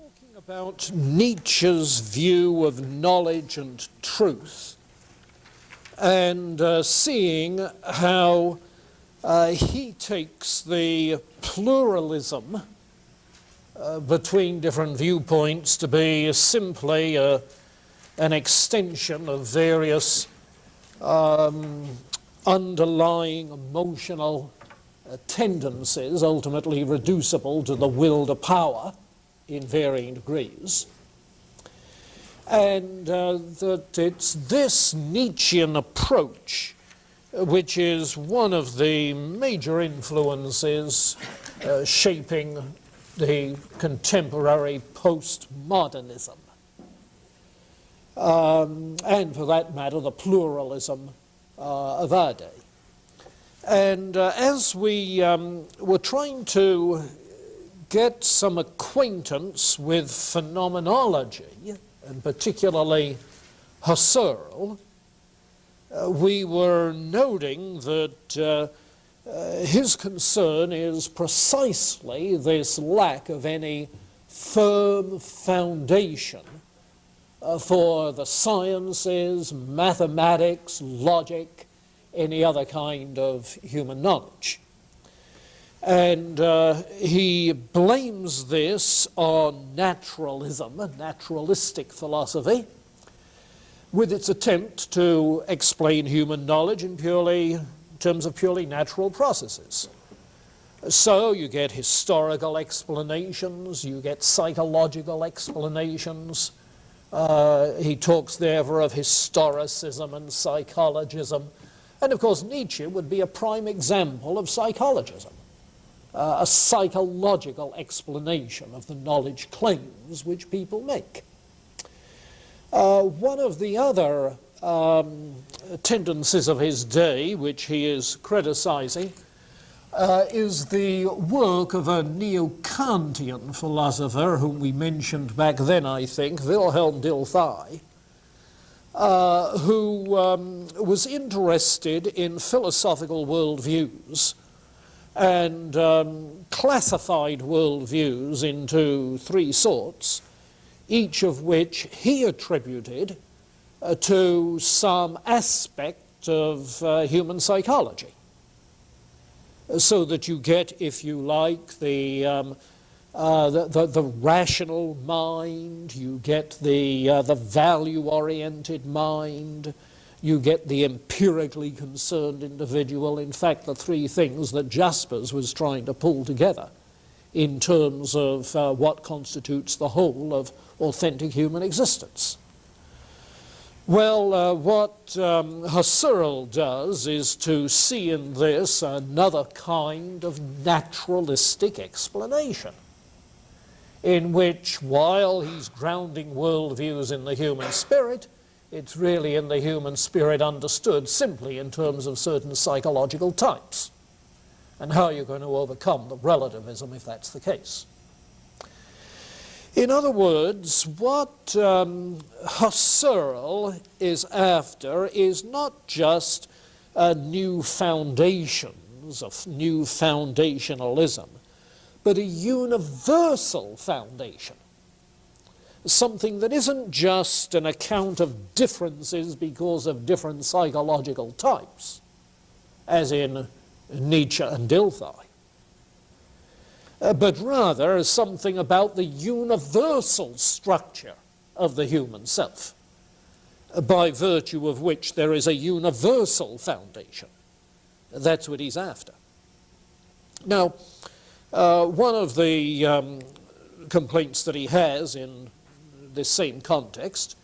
talking about Nietzsche's view of knowledge and truth, and seeing how he takes the pluralism between different viewpoints to be simply an extension of various underlying emotional tendencies, ultimately reducible to the will to power in varying degrees, and that it's this Nietzschean approach which is one of the major influences shaping the contemporary postmodernism, and for that matter the pluralism of our day. And as we were trying to get some acquaintance with phenomenology, and particularly Husserl, we were noting that his concern is precisely this lack of any firm foundation for the sciences, mathematics, logic, any other kind of human knowledge. And he blames this on naturalism, a naturalistic philosophy, with its attempt to explain human knowledge in terms of purely natural processes. So you get historical explanations, you get psychological explanations. He talks therefore of historicism and psychologism. And of course Nietzsche would be a prime example of psychologism, a psychological explanation of the knowledge claims which people make. One of the other tendencies of his day, which he is criticizing, is the work of a neo-Kantian philosopher whom we mentioned back then, I think, Wilhelm Dilthey, who was interested in philosophical worldviews and classified worldviews into three sorts, each of which he attributed to some aspect of human psychology. So that you get, if you like, the rational mind, you get the value-oriented mind, you get the empirically concerned individual. In fact, the three things that Jaspers was trying to pull together in terms of what constitutes the whole of authentic human existence. Well, what Husserl does is to see in this another kind of naturalistic explanation, in which, while he's grounding worldviews in the human spirit, it's really in the human spirit understood simply in terms of certain psychological types, and how you're going to overcome the relativism if that's the case. In other words, what Husserl is after is not just new foundations of new foundationalism, but a universal foundation, something that isn't just an account of differences because of different psychological types, as in Nietzsche and Dilthey, but rather something about the universal structure of the human self, by virtue of which there is a universal foundation. That's what he's after. Now, one of the complaints that he has in this same context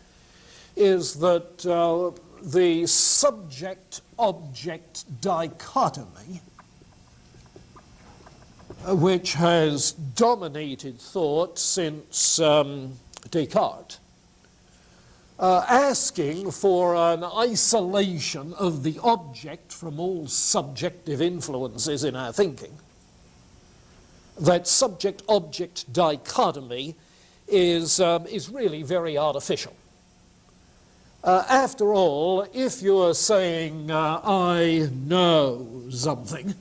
is that the subject-object dichotomy, which has dominated thought since Descartes, asking for an isolation of the object from all subjective influences in our thinking. That subject-object dichotomy is really very artificial. After all, if you're saying, I know something,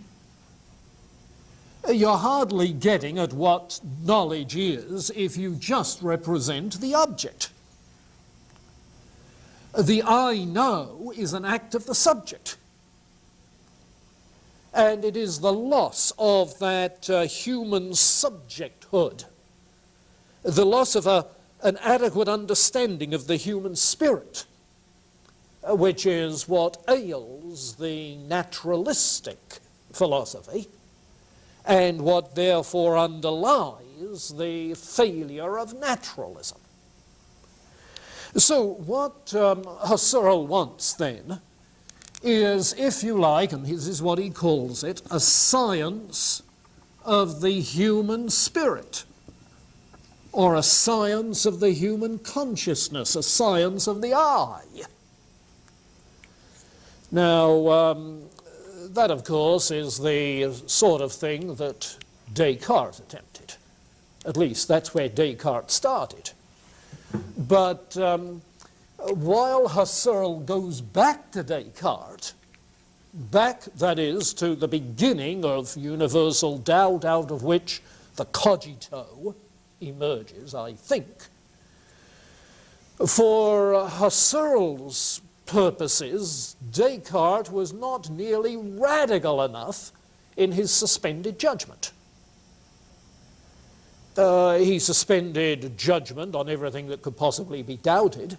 You're hardly getting at what knowledge is if you just represent the object. The I know is an act of the subject. And it is the loss of that human subjecthood, the loss of an adequate understanding of the human spirit, which is what ails the naturalistic philosophy, and what therefore underlies the failure of naturalism. So what Husserl wants then is, if you like, and this is what he calls it, a science of the human spirit, or a science of the human consciousness, a science of the I. Now, that, of course, is the sort of thing that Descartes attempted. At least that's where Descartes started. But while Husserl goes back to Descartes, back, that is, to the beginning of universal doubt, out of which the cogito emerges, I think, for Husserl's purposes, Descartes was not nearly radical enough in his suspended judgment. He suspended judgment on everything that could possibly be doubted,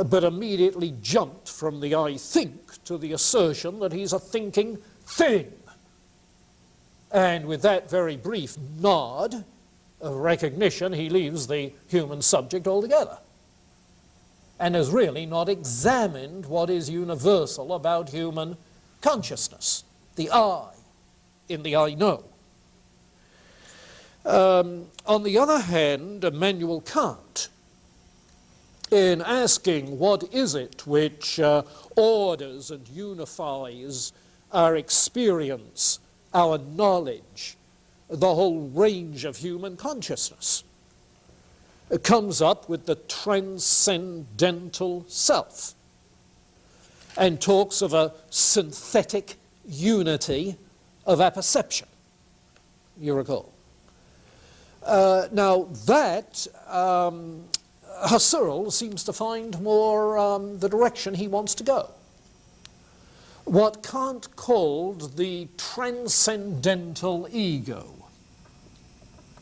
but immediately jumped from the I think to the assertion that he's a thinking thing. And with that very brief nod of recognition, he leaves the human subject altogether, and has really not examined what is universal about human consciousness, the I in the I know. On the other hand, Immanuel Kant, in asking what is it which orders and unifies our experience, our knowledge, the whole range of human consciousness, comes up with the transcendental self and talks of a synthetic unity of apperception, you recall. Now that Husserl seems to find more the direction he wants to go. What Kant called the transcendental ego,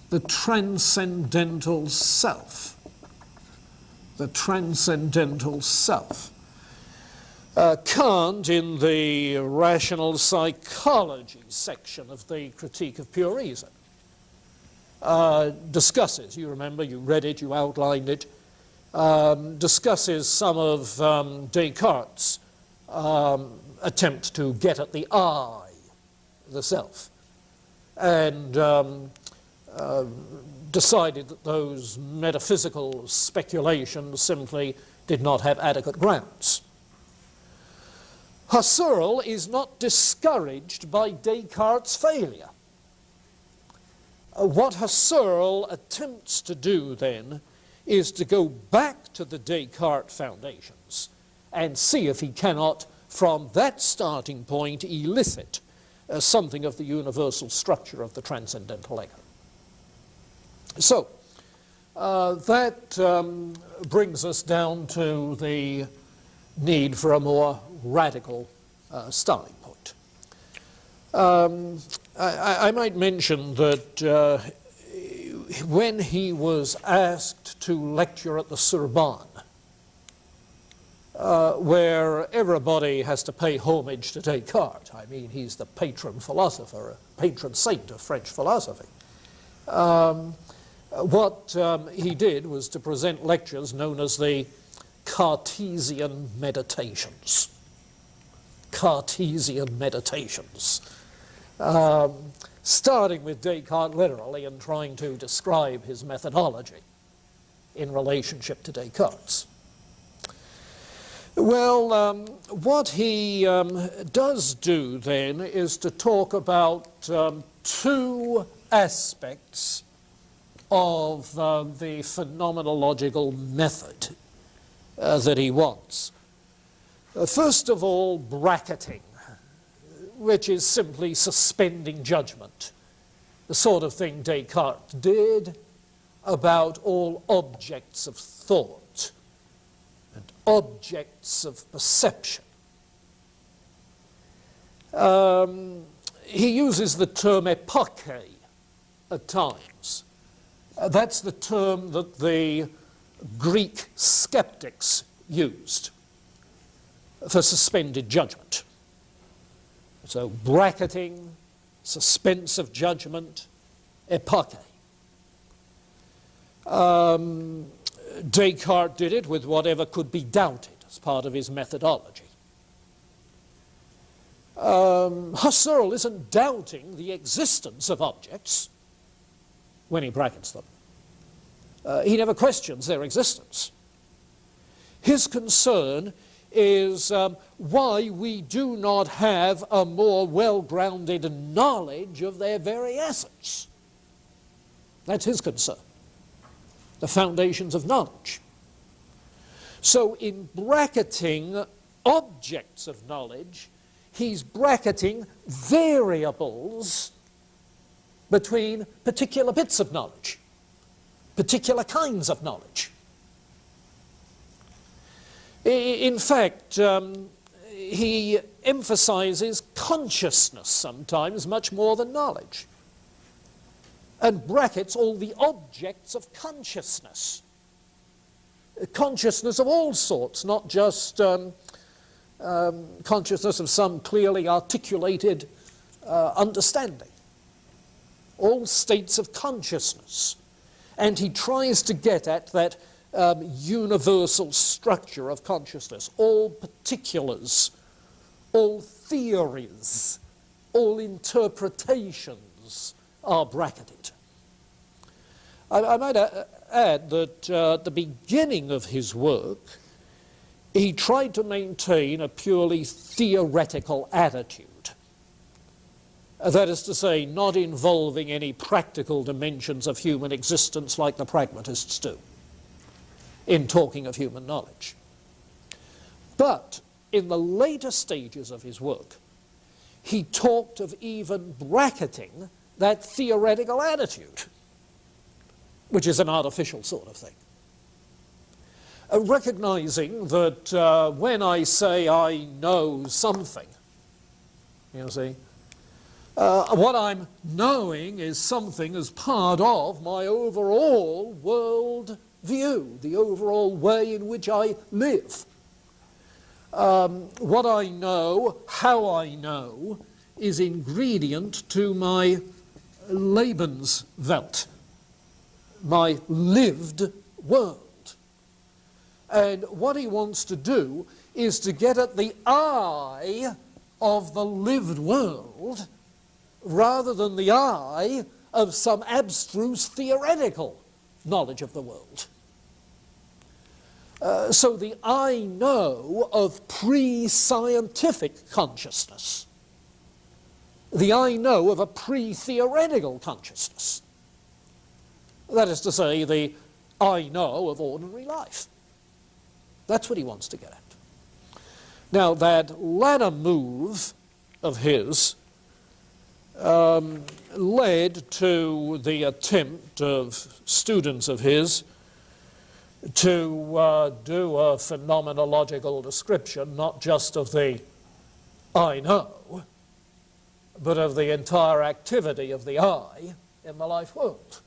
the transcendental self, the transcendental self. Kant, in the rational psychology section of the Critique of Pure Reason, discusses, you remember, you read it, you outlined it, discusses some of Descartes' attempt to get at the I, the self, and decided that those metaphysical speculations simply did not have adequate grounds. Husserl is not discouraged by Descartes' failure. What Husserl attempts to do then is to go back to the Descartes foundations and see if he cannot, from that starting point, elicit something of the universal structure of the transcendental ego. So, that brings us down to the need for a more radical starting point. I might mention that when he was asked to lecture at the Sorbonne, where everybody has to pay homage to Descartes, I mean, he's the patron philosopher, patron saint of French philosophy, what he did was to present lectures known as the Cartesian Meditations. Cartesian Meditations. Starting with Descartes literally and trying to describe his methodology in relationship to Descartes. Well, what he does do then is to talk about two aspects of the phenomenological method that he wants. First of all, bracketing. which is simply suspending judgment, the sort of thing Descartes did about all objects of thought and objects of perception. He uses the term epoche at times. That's the term that the Greek skeptics used for suspended judgment. So bracketing, suspense of judgment, epoche. Descartes did it with whatever could be doubted as part of his methodology. Husserl isn't doubting the existence of objects when he brackets them. He never questions their existence. His concern is why we do not have a more well-grounded knowledge of their very essence. That's his concern. The foundations of knowledge. So in bracketing objects of knowledge, he's bracketing variables between particular bits of knowledge, particular kinds of knowledge. In fact, he emphasizes consciousness sometimes much more than knowledge, and brackets all the objects of consciousness. Consciousness of all sorts, not just consciousness of some clearly articulated understanding. All states of consciousness. And he tries to get at that universal structure of consciousness. All particulars, all theories, all interpretations are bracketed. I might add that at the beginning of his work, he tried to maintain a purely theoretical attitude. That is to say, not involving any practical dimensions of human existence like the pragmatists do in talking of human knowledge. But in the later stages of his work, he talked of even bracketing that theoretical attitude, which is an artificial sort of thing. Recognizing that when I say I know something, you see, what I'm knowing is something as part of my overall world view, the overall way in which I live. What I know, how I know, is ingredient to my Lebenswelt, my lived world. And what he wants to do is to get at the I of the lived world rather than the I of some abstruse theoretical knowledge of the world. So the I know of pre-scientific consciousness, the I know of a pre-theoretical consciousness. That is to say, the I know of ordinary life. That's what he wants to get at. Now, that latter move of his led to the attempt of students of his to do a phenomenological description, not just of the I know, but of the entire activity of the I in the life world.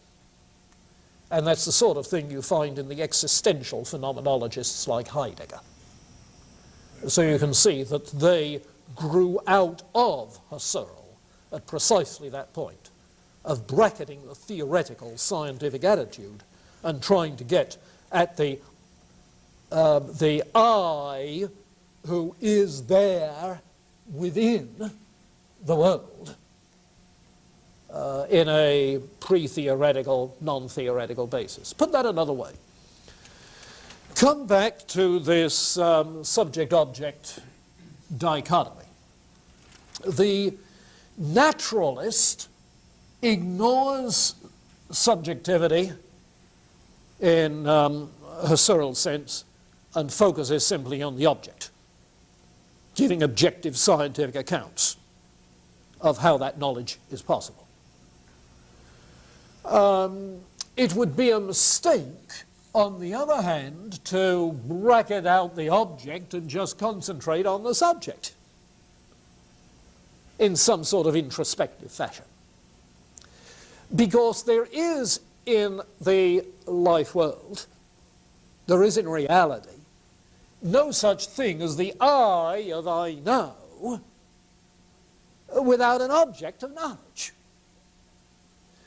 And that's the sort of thing you find in the existential phenomenologists like Heidegger. So you can see that they grew out of Husserl at precisely that point of bracketing the theoretical scientific attitude and trying to get at the I who is there within the world in a pre-theoretical, non-theoretical basis. Put that another way. Come back to this subject-object dichotomy. The naturalist ignores subjectivity in Husserl's sense and focuses simply on the object, giving objective scientific accounts. of how that knowledge is possible. It would be a mistake, on the other hand, to bracket out the object and just concentrate on the subject in some sort of introspective fashion. Because there is in the life world, there is in reality, no such thing as the I of I know without an object of knowledge.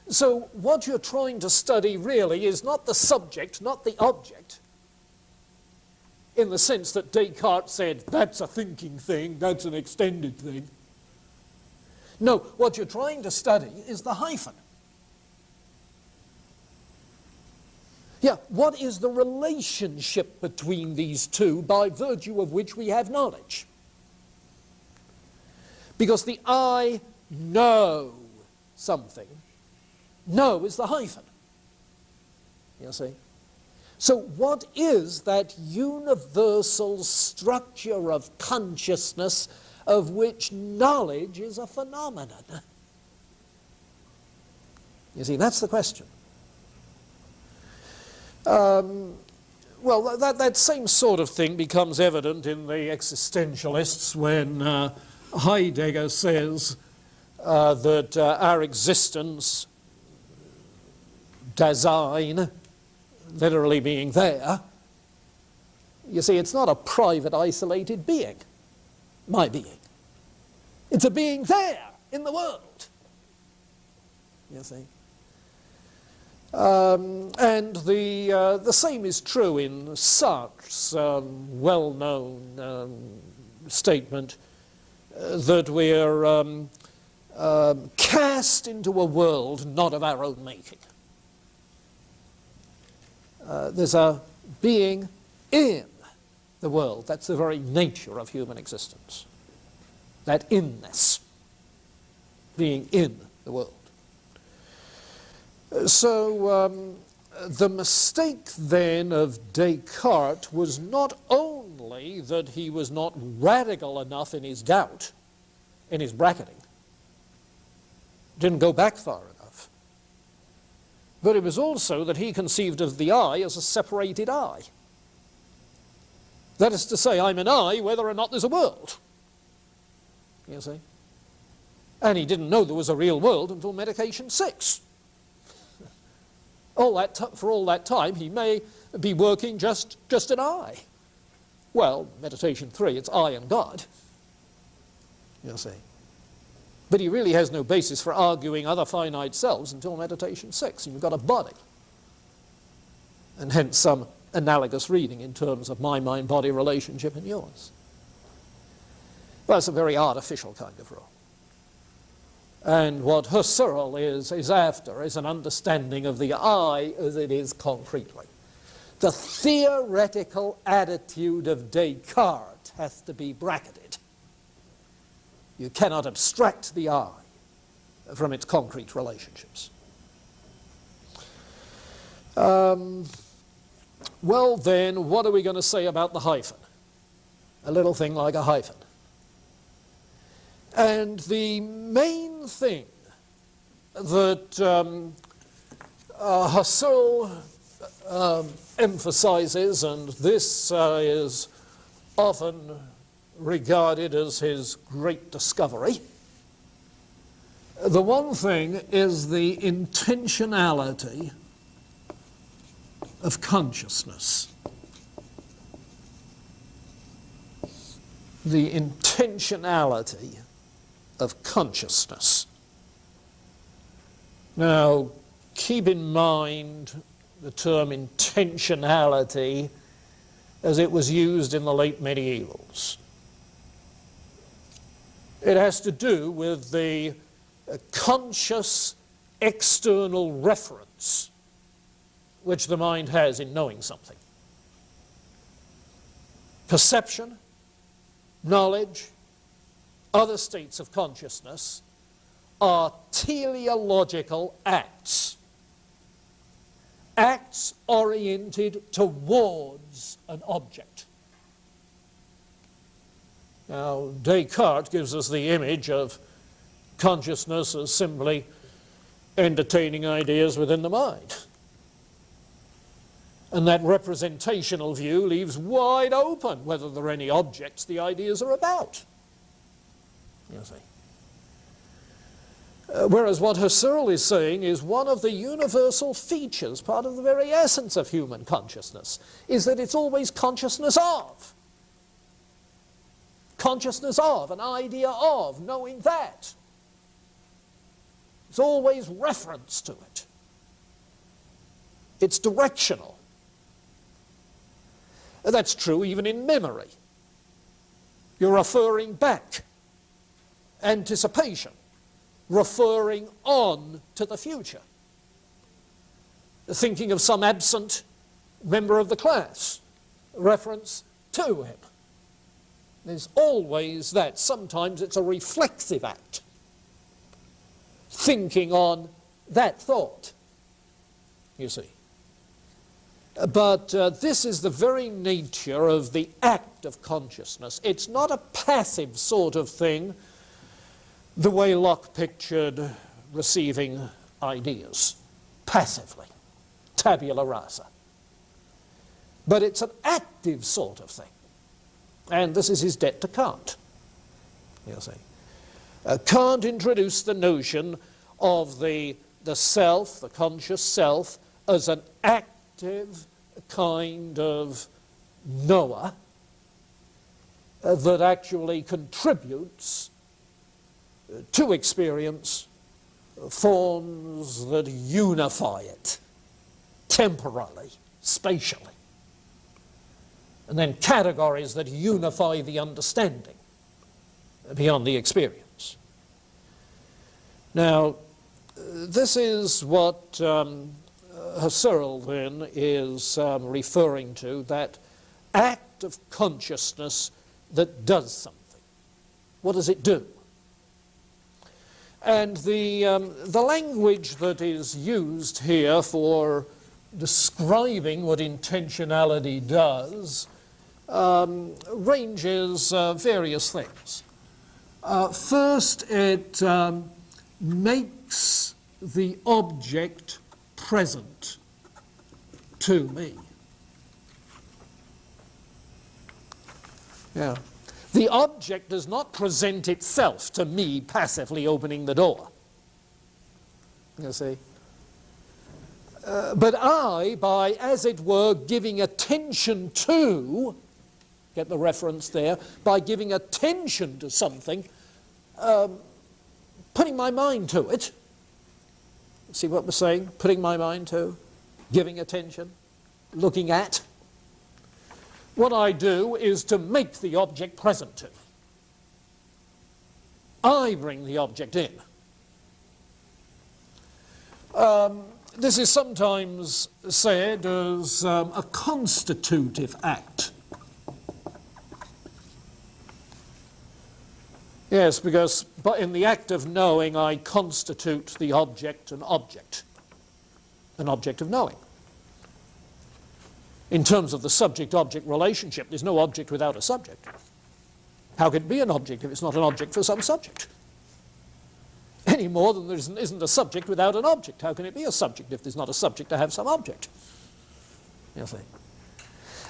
So what you're trying to study really is not the subject, not the object, in the sense that Descartes said, that's a thinking thing, that's an extended thing. No, what you're trying to study is the hyphen. Yeah, what is the relationship between these two by virtue of which we have knowledge? Because the I know something, know is the hyphen, you see. So what is that universal structure of consciousness of which knowledge is a phenomenon? You see, that's the question. Well, that same sort of thing becomes evident in the existentialists when Heidegger says that our existence, Dasein, literally being there, you see, it's not a private, isolated being, my being. It's a being there in the world, you see. And the same is true in Sartre's well-known statement that we're cast into a world not of our own making. There's a being in the world. That's the very nature of human existence. That inness, being in the world. So the mistake then of Descartes was not only that he was not radical enough in his doubt, in his bracketing, didn't go back far enough, but it was also that he conceived of the I as a separated I. That is to say, I'm an I whether or not there's a world, you see. And he didn't know there was a real world until medication 6. For all that time, he may be working just an I. Well, meditation 3, it's I and God, you see. But he really has no basis for arguing other finite selves until meditation 6, and you've got a body. And hence some analogous reading in terms of my mind-body relationship and yours. Well, it's a very artificial kind of rule. And what Husserl is after is an understanding of the I as it is concretely. The theoretical attitude of Descartes has to be bracketed. You cannot abstract the I from its concrete relationships. Well then, what are we going to say about the hyphen? A little thing like a hyphen. And the main thing that Husserl emphasizes, and this is often regarded as his great discovery, the one thing is the intentionality of consciousness. The intentionality of consciousness. Now, keep in mind the term intentionality as it was used in the late medievals. It has to do with the conscious external reference which the mind has in knowing something. Perception, knowledge, other states of consciousness are teleological acts. Acts oriented towards an object. Now, Descartes gives us the image of consciousness as simply entertaining ideas within the mind. And that representational view leaves wide open whether there are any objects the ideas are about. You see. Whereas what Husserl is saying is one of the universal features, part of the very essence of human consciousness, is that it's always consciousness of. Consciousness of, an idea of, knowing that. It's always reference to it. It's directional. That's true even in memory. You're referring back. Anticipation. Referring on to the future. Thinking of some absent member of the class. Reference to him. There's always that. Sometimes it's a reflexive act. Thinking on that thought, you see. But this is the very nature of the act of consciousness. It's not a passive sort of thing, the way Locke pictured receiving ideas, passively, tabula rasa. But it's an active sort of thing. And this is his debt to Kant, you see. Kant introduced the notion of the self, the conscious self, as an active kind of knower that actually contributes to experience forms that unify it temporally, spatially, and then categories that unify the understanding beyond the experience. Now, this is what Husserl then is referring to, that act of consciousness that does something. What does it do? And the language that is used here for describing what intentionality does ranges various things. First, it makes the object present to me. Yeah. The object does not present itself to me passively opening the door. You see? But I, by, as it were, giving attention to, get the reference there, by giving attention to something, putting my mind to it. See what we're saying? Putting my mind to, giving attention, looking at. What I do is to make the object present to me. I bring the object in. This is sometimes said as a constitutive act. Yes, because in the act of knowing, I constitute the object an object of knowing. In terms of the subject-object relationship, there's no object without a subject. How can it be an object if it's not an object for some subject? Any more than there isn't a subject without an object. How can it be a subject if there's not a subject to have some object? You see.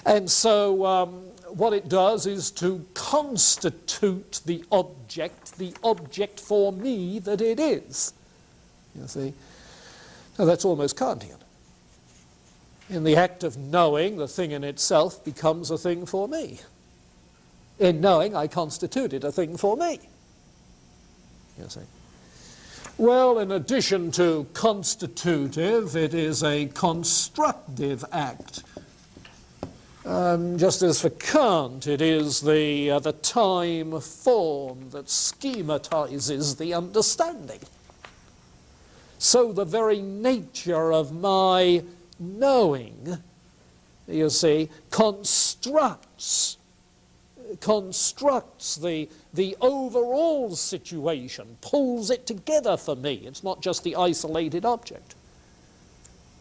And so what it does is to constitute the object for me that it is. You see. Now that's almost Kantian. In the act of knowing, the thing in itself becomes a thing for me. In knowing, I constituted a thing for me. You see. Well, in addition to constitutive, it is a constructive act. Just as for Kant, it is the time form that schematizes the understanding. So the very nature of my knowing, you see, constructs the overall situation, pulls it together for me. It's not just the isolated object,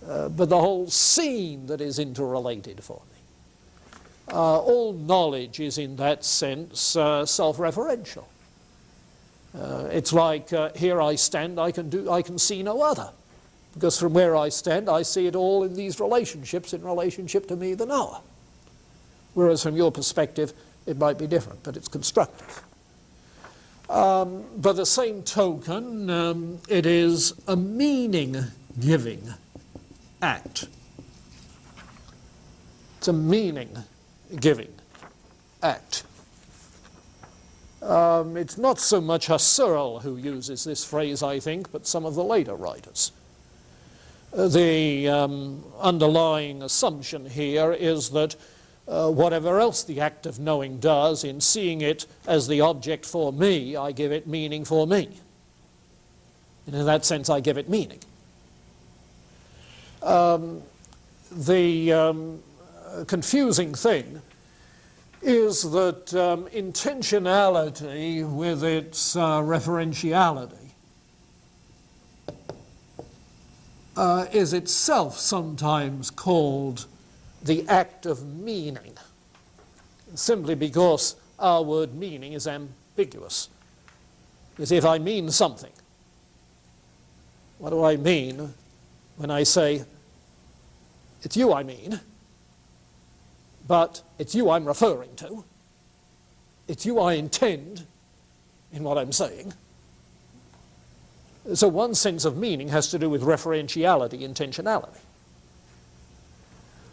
but the whole scene that is interrelated for me. All knowledge is in that sense self-referential. It's like, here I stand, I can see no other. Because from where I stand, I see it all in these relationships, in relationship to me, the knower. Whereas from your perspective, it might be different, but it's constructive. By the same token, it is a meaning-giving act. It's a meaning-giving act. It's not so much Husserl who uses this phrase, I think, but some of the later writers. The underlying assumption here is that whatever else the act of knowing does, in seeing it as the object for me, I give it meaning for me. And in that sense, I give it meaning. The confusing thing is that intentionality with its referentiality is itself sometimes called the act of meaning, simply because our word meaning is ambiguous. Because if I mean something, what do I mean when I say, it's you I mean, but it's you I'm referring to, it's you I intend in what I'm saying. So one sense of meaning has to do with referentiality, intentionality.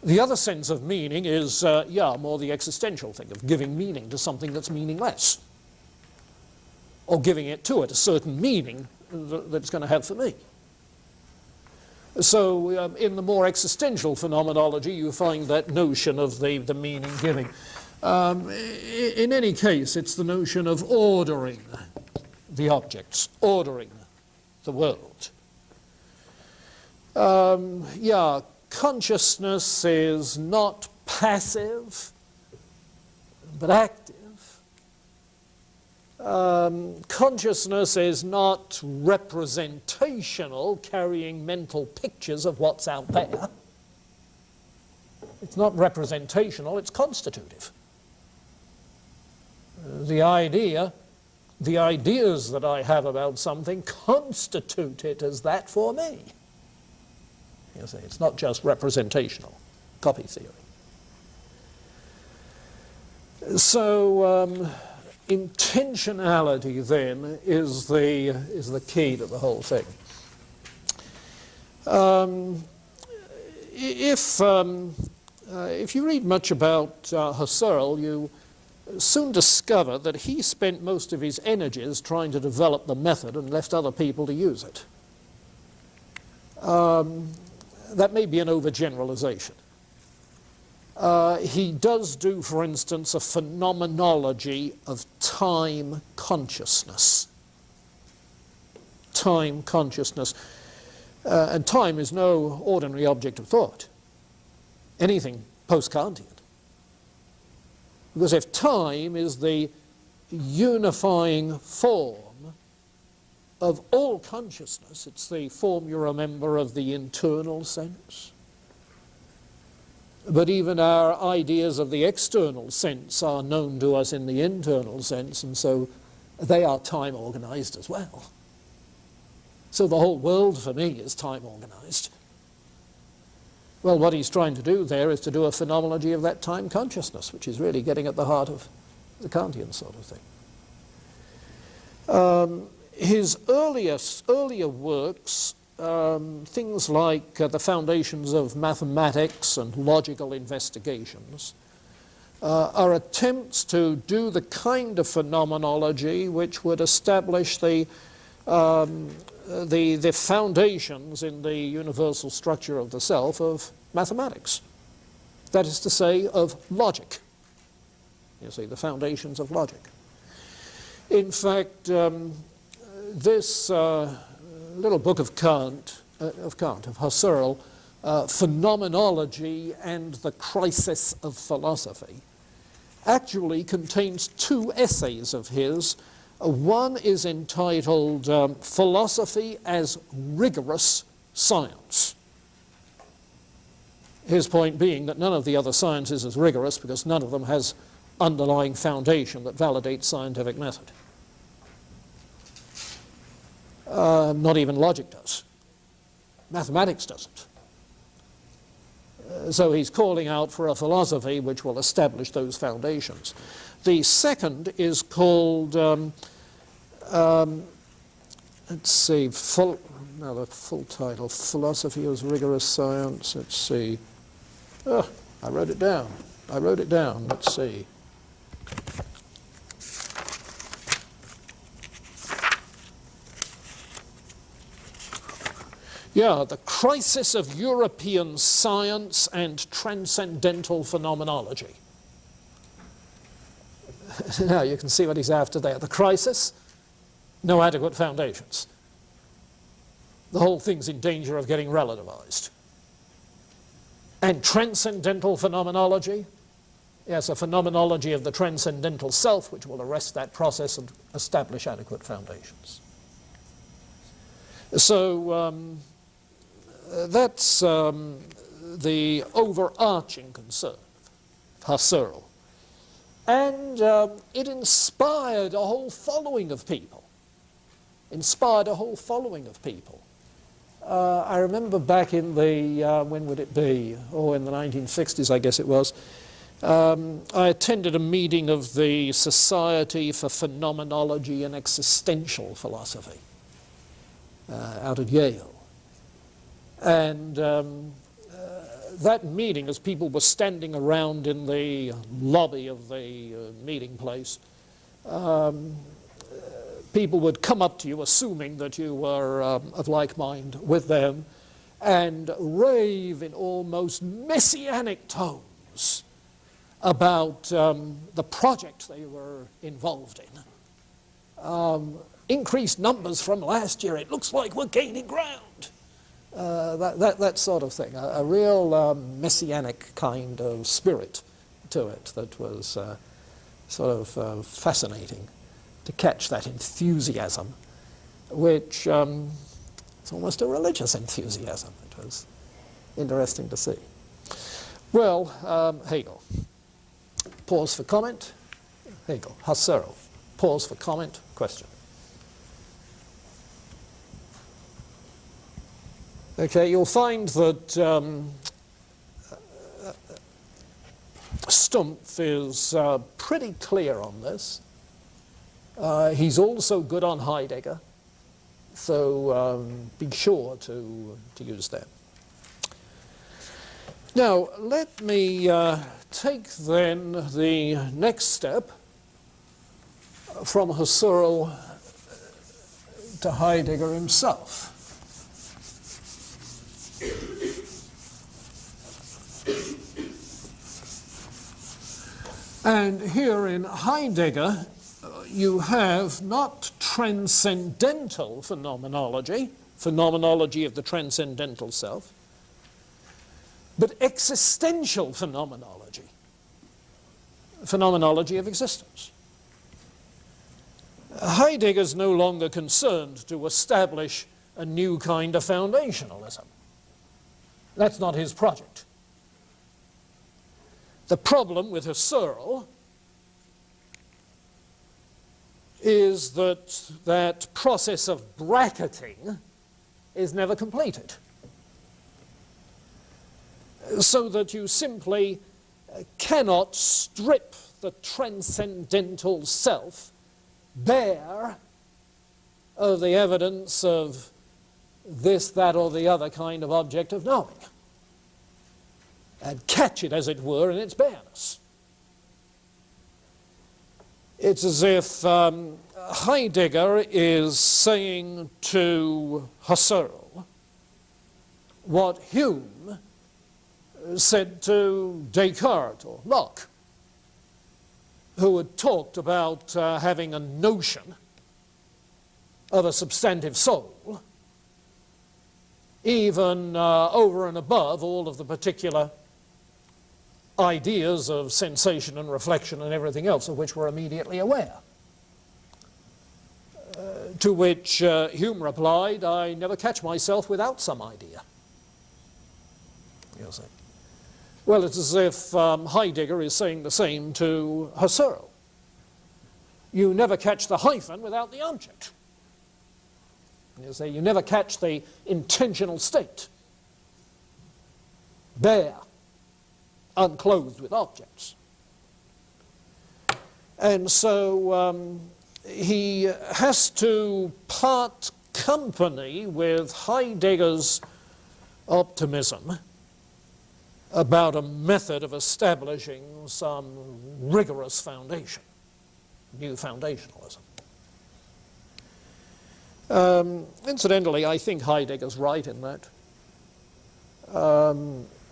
The other sense of meaning is, more the existential thing of giving meaning to something that's meaningless, or giving it to it a certain meaning that it's going to have for me. So in the more existential phenomenology, you find that notion of the meaning-giving. In any case, it's the notion of ordering the objects, ordering the world. Consciousness is not passive, but active. Consciousness is not representational, carrying mental pictures of what's out there. It's not representational, it's constitutive. The ideas that I have about something constitute it as that for me. You see, it's not just representational, copy theory. So intentionality then is the key to the whole thing. If you read much about Husserl, you soon discover that he spent most of his energies trying to develop the method and left other people to use it. That may be an overgeneralization. He does do, for instance, a phenomenology of time consciousness. Time consciousness. And time is no ordinary object of thought. Anything post-Kantian. Because if time is the unifying form of all consciousness, it's the form, you remember, of the internal sense. But even our ideas of the external sense are known to us in the internal sense, and so they are time organized as well. So the whole world for me is time organized. Well, what he's trying to do there is to do a phenomenology of that time consciousness, which is really getting at the heart of the Kantian sort of thing. His earlier works, things like the foundations of mathematics and logical investigations, are attempts to do the kind of phenomenology which would establish the foundations in the universal structure of the self of mathematics. That is to say, of logic. You see, the foundations of logic. In fact, this little book of Husserl, Phenomenology and the Crisis of Philosophy, actually contains two essays of his. One is entitled Philosophy as Rigorous Science. His point being that none of the other sciences is rigorous because none of them has underlying foundation that validates scientific method. Not even logic does. Mathematics doesn't. So he's calling out for a philosophy which will establish those foundations. The second is called, let's see, the full title, Philosophy as Rigorous Science. Let's see. Oh, I wrote it down. Let's see. Yeah, The Crisis of European Science and Transcendental Phenomenology. Now you can see what he's after there. The crisis, no adequate foundations. The whole thing's in danger of getting relativized. And transcendental phenomenology, yes, a phenomenology of the transcendental self which will arrest that process and establish adequate foundations. So that's the overarching concern of Husserl. And it inspired a whole following of people. I remember back in the, when would it be? Oh, in the 1960s, I guess it was. I attended a meeting of the Society for Phenomenology and Existential Philosophy out at Yale. And that meeting, as people were standing around in the lobby of the meeting place, people would come up to you, assuming that you were of like mind with them, and rave in almost messianic tones about the project they were involved in. Increased numbers from last year. It looks like we're gaining ground. That sort of thing. A real messianic kind of spirit to it that was sort of fascinating to catch that enthusiasm, which it's almost a religious enthusiasm. It was interesting to see. Well, Hegel. Pause for comment. Hegel. Husserl. Pause for comment. Question. Okay, you'll find that Stumpf is pretty clear on this. He's also good on Heidegger, so be sure to use them. Now, let me take then the next step from Husserl to Heidegger himself. And here in Heidegger, you have not transcendental phenomenology, phenomenology of the transcendental self, but existential phenomenology, phenomenology of existence. Heidegger's no longer concerned to establish a new kind of foundationalism. That's not his project. The problem with Husserl is that that process of bracketing is never completed. So that you simply cannot strip the transcendental self bare of the evidence of this, that, or the other kind of object of knowing, and catch it, as it were, in its bareness. It's as if Heidegger is saying to Husserl what Hume said to Descartes or Locke, who had talked about having a notion of a substantive soul, even over and above all of the particular ideas of sensation and reflection and everything else of which we're immediately aware. To which Hume replied, I never catch myself without some idea. You see. Well, it's as if Heidegger is saying the same to Husserl. You never catch the hyphen without the object. You see, you never catch the intentional state, bare, unclothed with objects. And so he has to part company with Heidegger's optimism about a method of establishing some rigorous foundation, new foundationalism. Incidentally, I think Heidegger's right in that.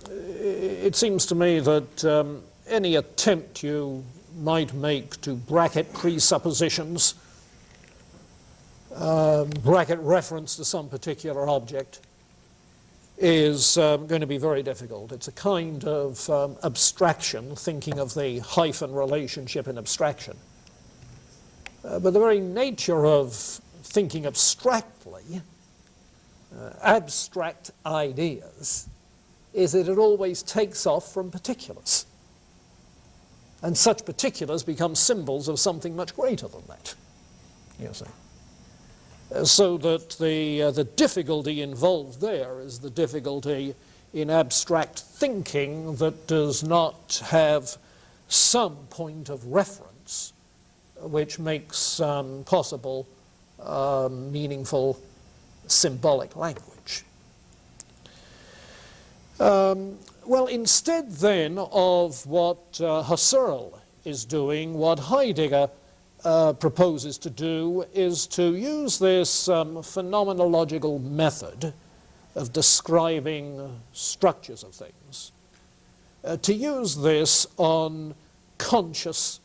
It seems to me that any attempt you might make to bracket presuppositions, bracket reference to some particular object, is going to be very difficult. It's a kind of abstraction, thinking of the hyphen relationship in abstraction. But the very nature of thinking abstractly, abstract ideas, is that it always takes off from particulars. And such particulars become symbols of something much greater than that, you see. So that the difficulty involved there is the difficulty in abstract thinking that does not have some point of reference which makes possible meaningful symbolic language. Well, instead then of what Husserl is doing, what Heidegger proposes to do is to use this phenomenological method of describing structures of things, to use this on conscious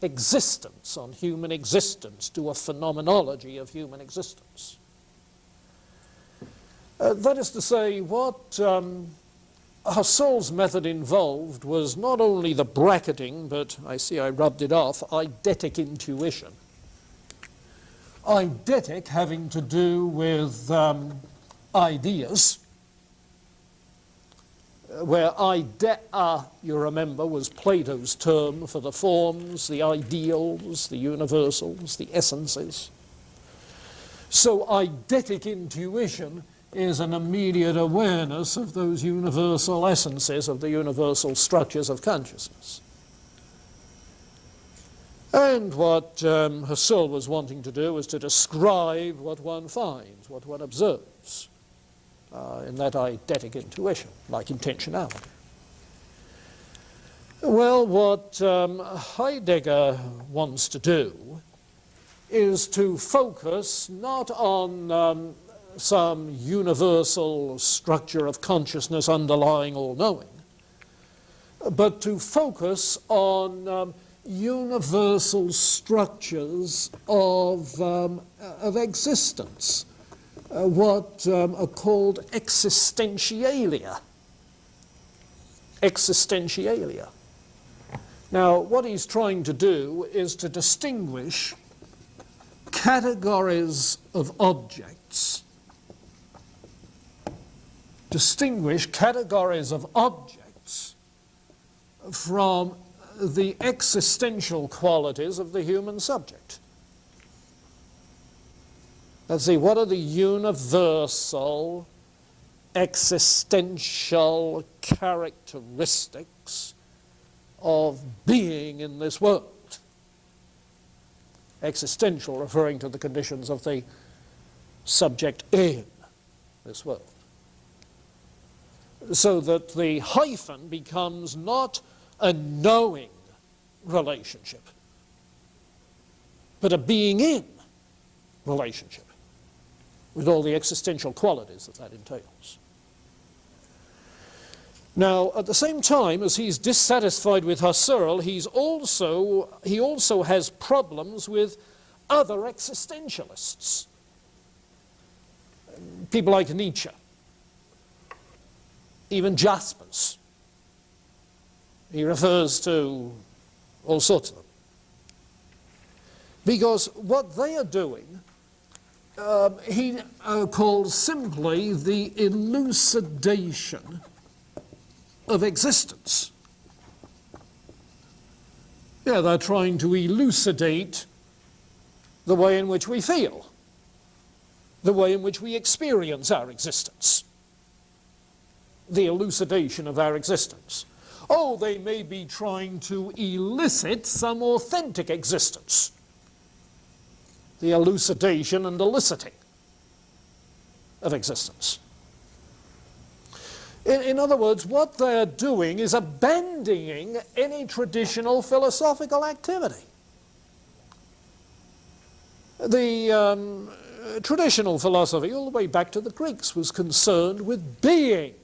existence, on human existence, to a phenomenology of human existence. That is to say, what Husserl's method involved was not only the bracketing, but I see I rubbed it off, eidetic intuition. Eidetic having to do with ideas, where idea, you remember, was Plato's term for the forms, the ideals, the universals, the essences. So eidetic intuition is an immediate awareness of those universal essences, of the universal structures of consciousness. And what Husserl was wanting to do was to describe what one finds, what one observes, in that eidetic intuition, like intentionality. Well, what Heidegger wants to do is to focus not on some universal structure of consciousness underlying all knowing, but to focus on universal structures of existence, what are called existentialia. Existentialia. Now, what he's trying to do is to distinguish categories of objects, from the existential qualities of the human subject. Let's see, what are the universal existential characteristics of being in this world? Existential referring to the conditions of the subject in this world. So that the hyphen becomes not a knowing relationship, but a being in relationship, with all the existential qualities that that entails. Now, at the same time as he's dissatisfied with Husserl, he also has problems with other existentialists, people like Nietzsche, even Jaspers. He refers to all sorts of them. Because what they are doing, he calls simply the elucidation of existence. Yeah, they're trying to elucidate the way in which we feel. the way in which we experience our existence, the elucidation of our existence. Oh, they may be trying to elicit some authentic existence, the elucidation and eliciting of existence. In other words, what they're doing is abandoning any traditional philosophical activity. The traditional philosophy, all the way back to the Greeks, was concerned with being,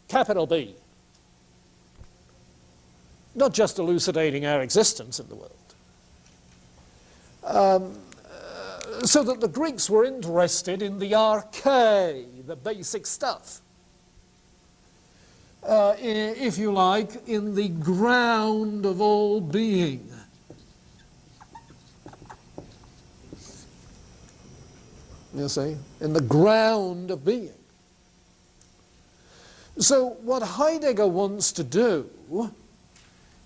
capital B. Not just elucidating our existence in the world. So that the Greeks were interested in the arche, the basic stuff. If you like, in the ground of all being. You see, in the ground of being. So what Heidegger wants to do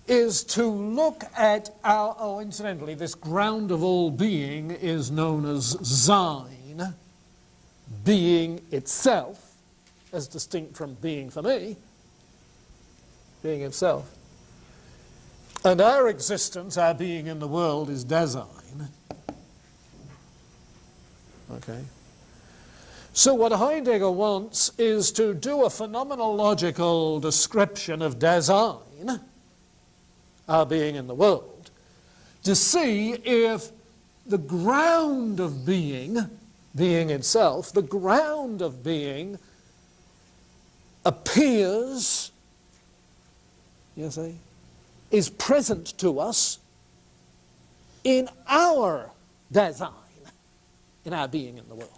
is to look at our, oh, incidentally, this ground of all being is known as Sein, being itself, as distinct from being for me, being itself. And our existence, our being in the world, is Dasein. Okay. So what Heidegger wants is to do a phenomenological description of Dasein, our being in the world, to see if the ground of being, being itself, the ground of being appears, you see, is present to us in our Dasein, in our being in the world.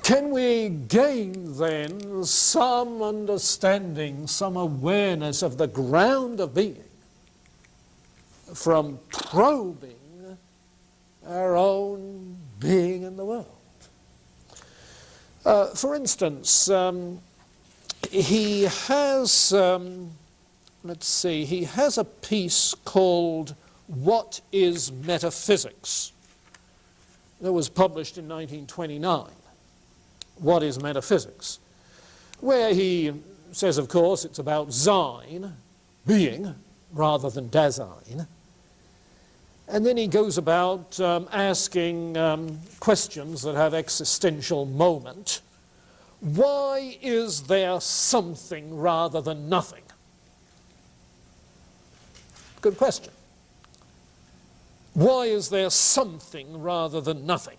Can we gain then some understanding, some awareness of the ground of being from probing our own being in the world? For instance, he has, let's see, he has a piece called What is Metaphysics that was published in 1929. What is metaphysics? Where he says, of course, it's about Sein, being, rather than Dasein. And then he goes about asking questions that have existential moment. Why is there something rather than nothing? Good question. Why is there something rather than nothing?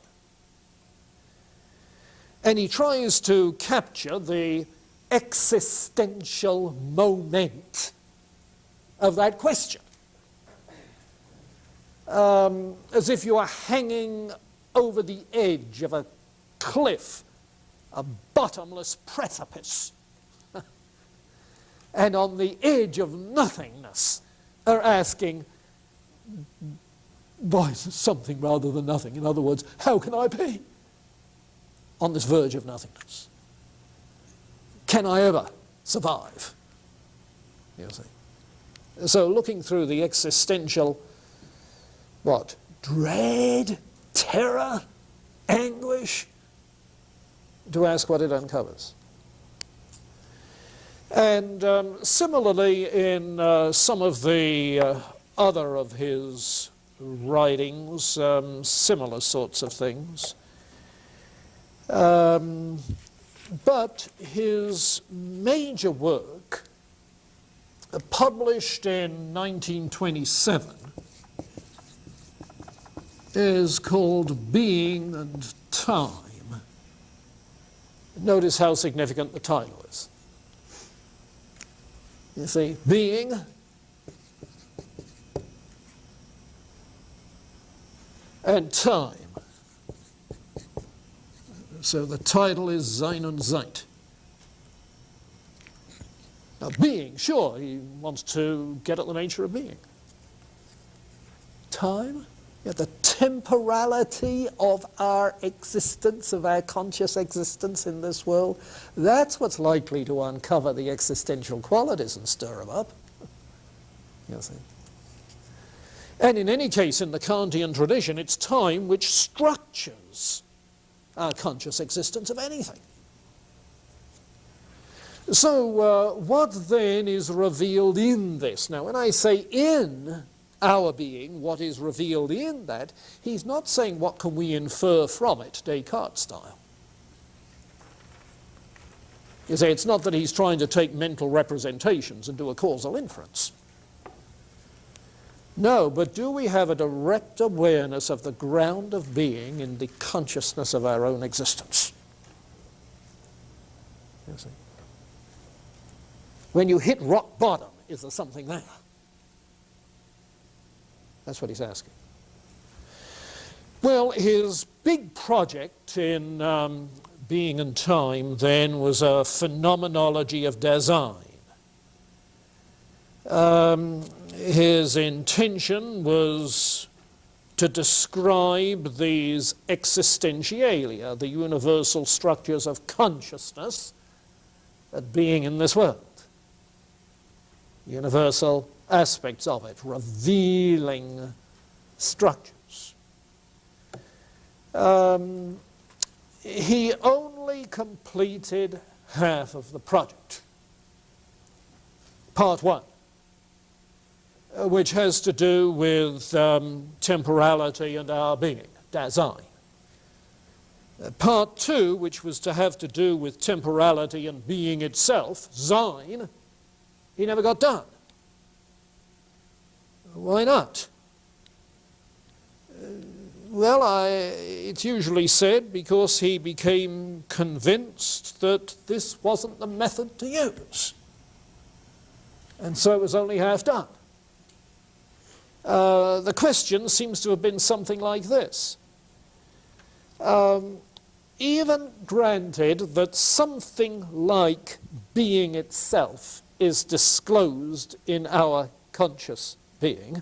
And he tries to capture the existential moment of that question. As if you are hanging over the edge of a cliff, a bottomless precipice, and on the edge of nothingness are asking, why is there something rather than nothing? In other words, how can I be on this verge of nothingness? Can I ever survive? You see. So looking through the existential, what? Dread, terror, anguish, to ask what it uncovers. And similarly in some of the other of his writings, similar sorts of things. But his major work, published in 1927, is called Being and Time. Notice how significant the title is. You see, being and time. So the title is Sein und Zeit. Now being, sure, he wants to get at the nature of being. Time, yeah, the temporality of our existence, of our conscious existence in this world, that's what's likely to uncover the existential qualities and stir them up. You see. And in any case, in the Kantian tradition, it's time which structures our conscious existence of anything. So what then is revealed in this? Now, when I say in our being, what is revealed in that, he's not saying what can we infer from it, Descartes style. You see, it's not that he's trying to take mental representations and do a causal inference. No, but do we have a direct awareness of the ground of being in the consciousness of our own existence? You see? When you hit rock bottom, is there something there? That's what he's asking. Well, his big project in Being and Time then was a phenomenology of design. His intention was to describe these existentialia, the universal structures of consciousness that being in this world. Universal aspects of it, revealing structures. He only completed half of the project. Part one, which has to do with temporality and our being, Dasein. Part two, which was to have to do with temporality and being itself, Sein, he never got done. Why not? Well, it's usually said because he became convinced that this wasn't the method to use. And so it was only half done. The question seems to have been something like this. Even granted that something like being itself is disclosed in our conscious being,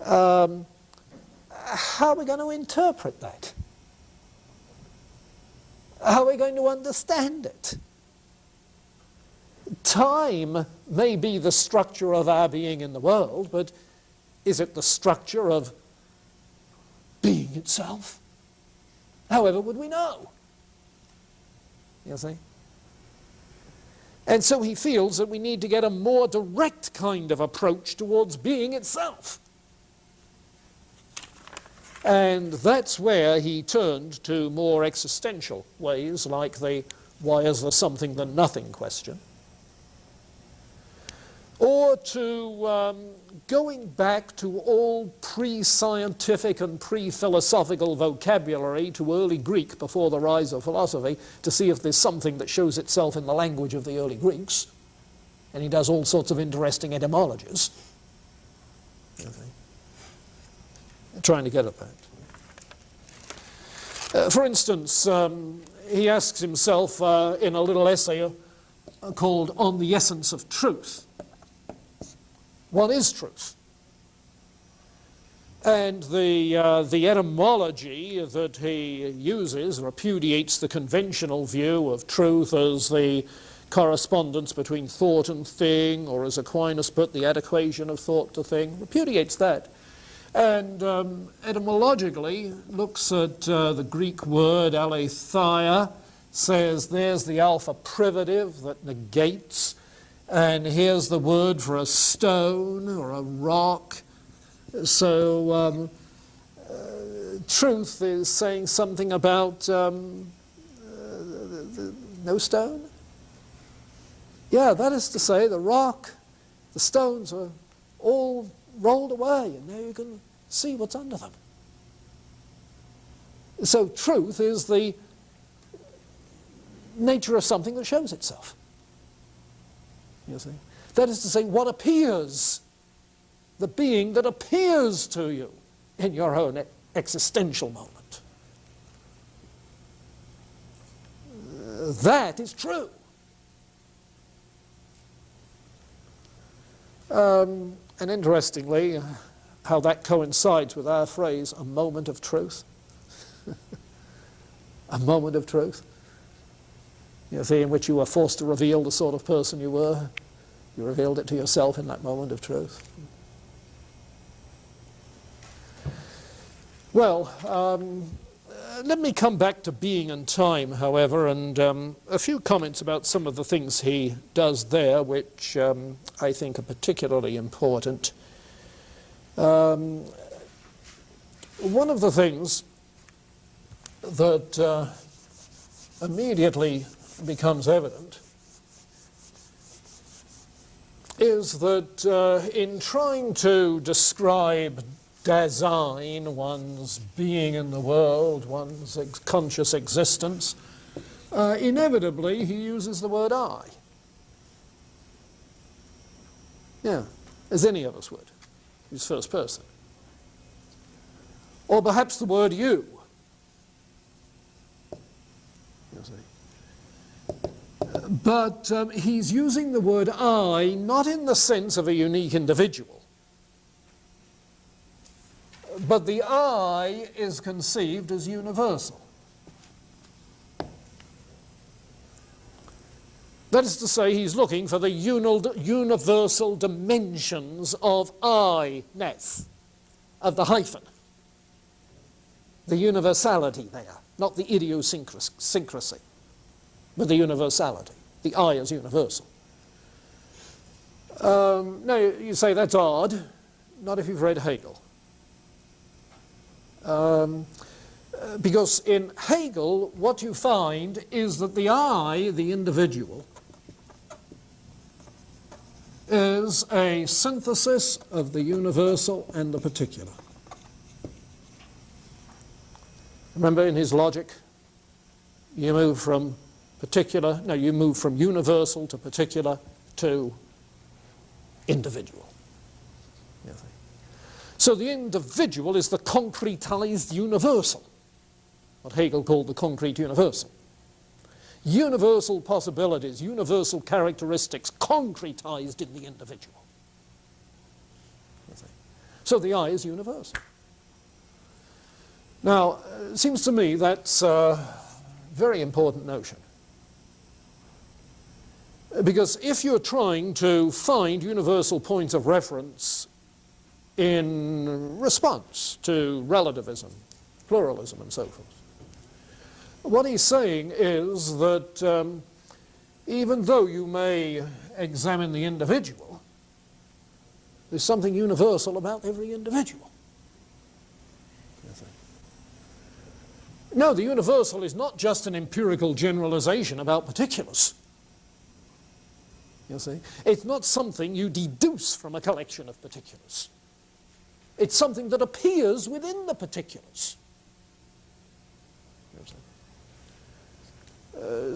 how are we going to interpret that? How are we going to understand it? Time may be the structure of our being in the world, but is it the structure of being itself? However would we know? You see? And so he feels that we need to get a more direct kind of approach towards being itself. And that's where he turned to more existential ways, like the why is there something than nothing question, or to going back to all pre-scientific and pre-philosophical vocabulary to early Greek before the rise of philosophy to see if there's something that shows itself in the language of the early Greeks. And he does all sorts of interesting etymologies. Trying to get at that. For instance, he asks himself in a little essay called On the Essence of Truth, what is truth? And the etymology that he uses repudiates the conventional view of truth as the correspondence between thought and thing, or as Aquinas put, the adequation of thought to thing, repudiates that. And etymologically looks at the Greek word aletheia, says there's the alpha privative that negates, and here's the word for a stone or a rock. So truth is saying something about no stone? Yeah, that is to say the rock, the stones are all rolled away, and now you can see what's under them. So truth is the nature of something that shows itself. You see? That is to say, what appears, the being that appears to you in your own existential moment. That is true. And interestingly, how that coincides with our phrase, a moment of truth. A moment of truth. You see, in which you were forced to reveal the sort of person you were You revealed it to yourself in that moment of truth. Well, let me come back to being and time, however, and a few comments about some of the things he does there, which I think are particularly important. One of the things that immediately becomes evident is that in trying to describe Dasein, one's being in the world, one's conscious existence, inevitably he uses the word I. Yeah, as any of us would. He's first person. Or perhaps the word you. You see. But he's using the word I not in the sense of a unique individual. But the I is conceived as universal. That is to say, he's looking for the universal dimensions of I-ness, of the hyphen. The universality there, not the idiosyncrasy, but the universality. The I is universal. Now, you say that's odd. Not if you've read Hegel. Because in Hegel, what you find is that the I, the individual, is a synthesis of the universal and the particular. Remember, in his logic, you move from you move from universal to particular to individual. So the individual is the concretized universal, what Hegel called the concrete universal. Universal possibilities, universal characteristics concretized in the individual. So the I is universal. Now, it seems to me that's a very important notion. Because if you're trying to find universal points of reference in response to relativism, pluralism, and so forth, what he's saying is that even though you may examine the individual, there's something universal about every individual. No, the universal is not just an empirical generalization about particulars. You see, it's not something you deduce from a collection of particulars. It's something that appears within the particulars.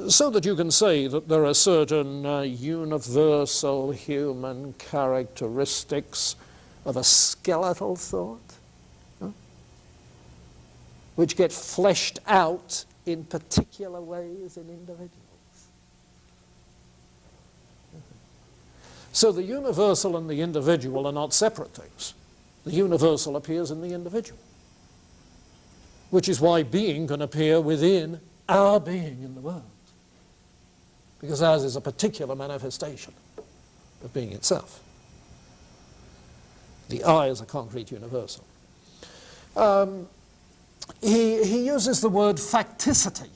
So that you can say that there are certain universal human characteristics of a skeletal thought, which get fleshed out in particular ways in individuals. So the universal and the individual are not separate things. The universal appears in the individual, which is why being can appear within our being in the world, because ours is a particular manifestation of being itself. The I is a concrete universal. He uses the word facticity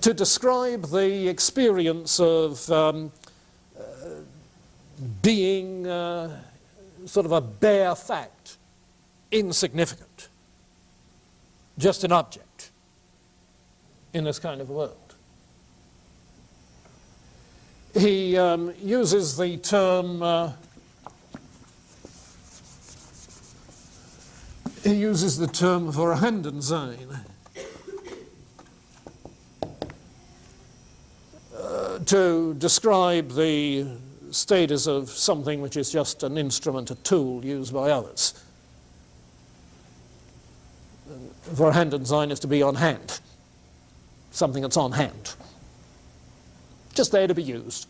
to describe the experience of being sort of a bare fact, insignificant, just an object in this kind of world. He uses the term Vorhandensein to describe the status of something which is just an instrument, a tool used by others. Vorhandensein is to be on hand, something that's on hand, just there to be used.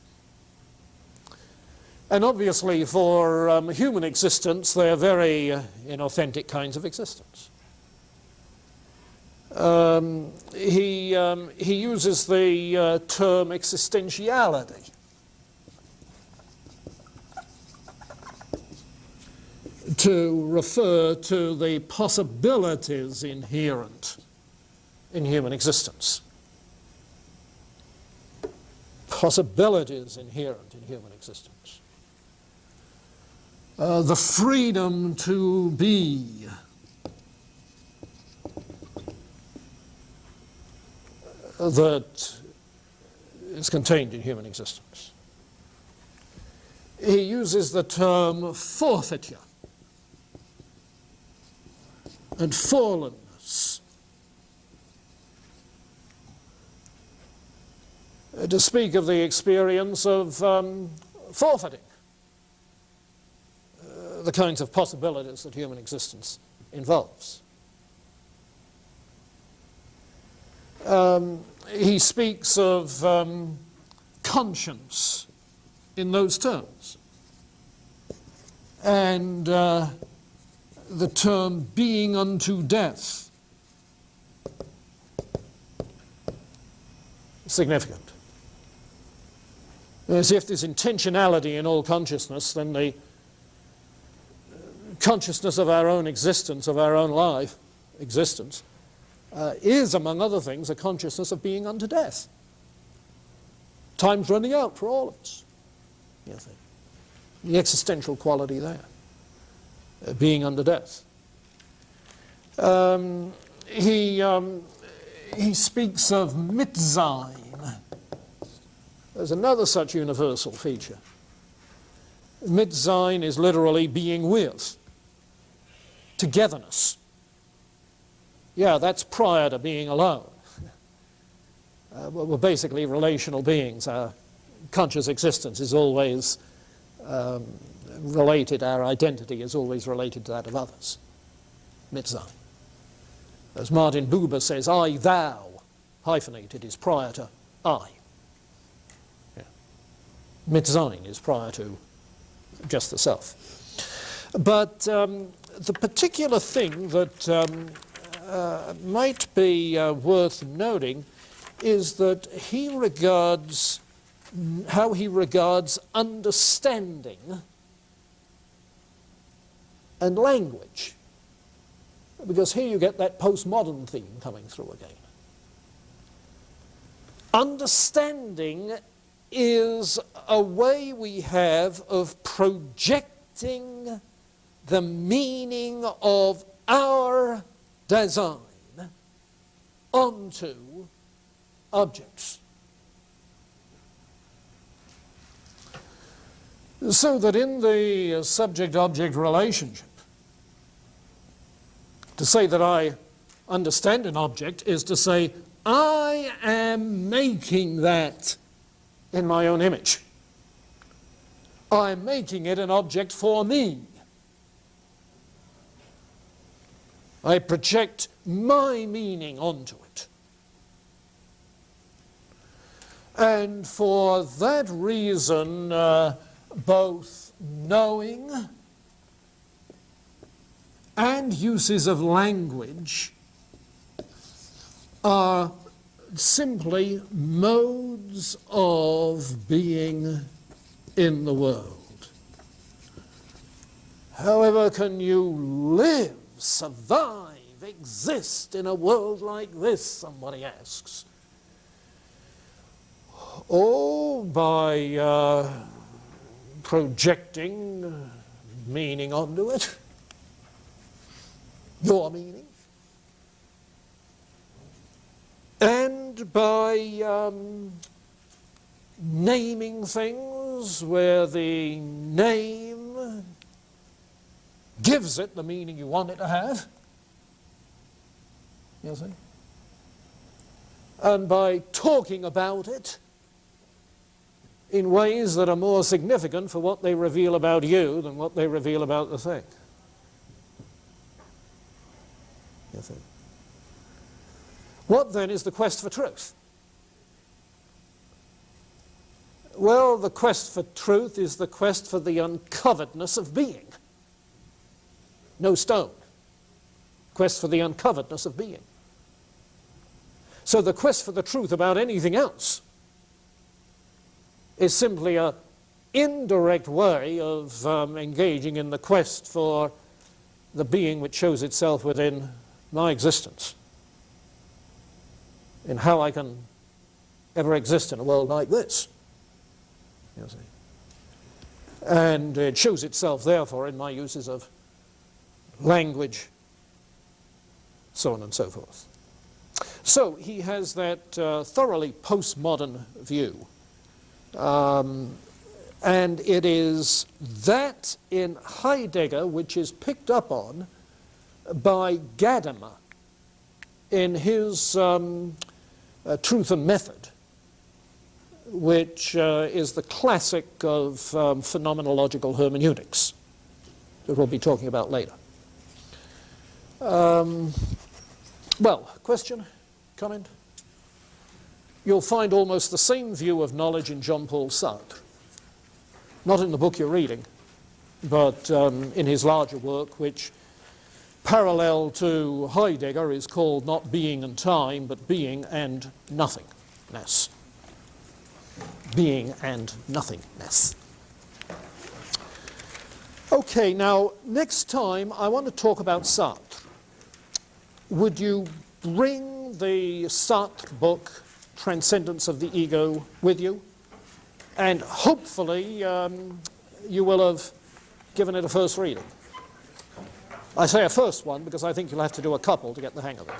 And obviously for human existence, they are very inauthentic kinds of existence. He uses the term existentiality to refer to the possibilities inherent in human existence. Possibilities inherent in human existence. The freedom to be. That is contained in human existence. He uses the term forfeiture and fallenness to speak of the experience of forfeiting the kinds of possibilities that human existence involves. He speaks of conscience in those terms, and the term being unto death. Significant. As if there's intentionality in all consciousness, then the consciousness of our own existence, of our own life, existence, is, among other things, a consciousness of being unto death. Time's running out for all of us. You think. The existential quality there, being unto death. He speaks of Mitsein. There's another such universal feature. Mitsein is literally being with, togetherness. Yeah, that's prior to being alone. We're basically relational beings. Our conscious existence is always related, our identity is always related to that of others. Mitsein. As Martin Buber says, I, thou, hyphenated, is prior to I. Yeah. Mitsein is prior to just the self. But the particular thing that might be worth noting is that he regards, how he regards understanding and language. Because here you get that postmodern theme coming through again. Understanding is a way we have of projecting the meaning of our design onto objects. So that in the subject-object relationship, to say that I understand an object is to say, I am making that in my own image. I'm making it an object for me. I project my meaning onto it. And for that reason, both knowing and uses of language are simply modes of being in the world. However can you live, survive, exist in a world like this, somebody asks. Oh, by projecting meaning onto it. Your meaning. And by naming things where the name gives it the meaning you want it to have. You see? And by talking about it in ways that are more significant for what they reveal about you than what they reveal about the thing. You see? What then is the quest for truth? Well, the quest for truth is the quest for the uncoveredness of being. No stone. Quest for the uncoveredness of being. So the quest for the truth about anything else is simply an indirect way of engaging in the quest for the being which shows itself within my existence, in how I can ever exist in a world like this. You see. And it shows itself, therefore, in my uses of language, so on and so forth. So he has that thoroughly postmodern view. And it is that in Heidegger which is picked up on by Gadamer in his Truth and Method, which is the classic of phenomenological hermeneutics that we'll be talking about later. Well, question, comment? You'll find almost the same view of knowledge in Jean-Paul Sartre. Not in the book you're reading, but in his larger work, which, parallel to Heidegger, is called not Being and Time, but Being and Nothingness. Being and Nothingness. Okay, now, next time I want to talk about Sartre. Would you bring the Sartre book, Transcendence of the Ego, with you? And hopefully you will have given it a first reading. I say a first one because I think you'll have to do a couple to get the hang of it.